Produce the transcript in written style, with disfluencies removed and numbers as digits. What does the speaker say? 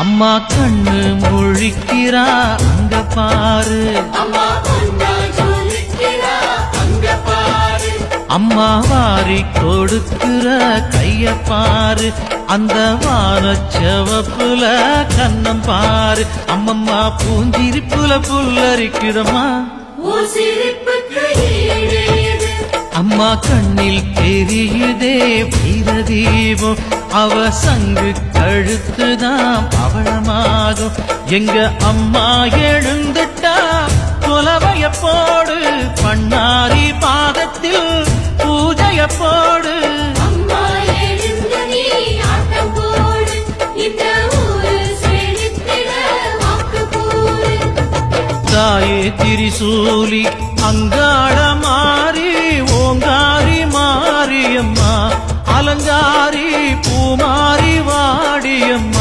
அம்மா கண்ணு முழிக்கிறா அங்க பாரு, அம்மா வாரி கொடுக்கிற கைய பாரு, அந்த வானச்சவப்புல கண்ணம் பாரு. அம்மம்மா பூஞ்சிரிப்புல புல்லரிக்குதம்மா, அம்மா கண்ணில் தெரியுதே வீரதீபம், அவ சங்கு கழுத்துதான் பவளமாகும். எங்க அம்மா எழுந்துட்டா கொலவைய போடு, பண்ணாரி பாதத்தில் பூஜைய போடு. தாயே திரிசூலி அங்காள மாறி, ஓங்காரி மாரியம்மா, அலங்காரி பூமாரி வாடியம்மா.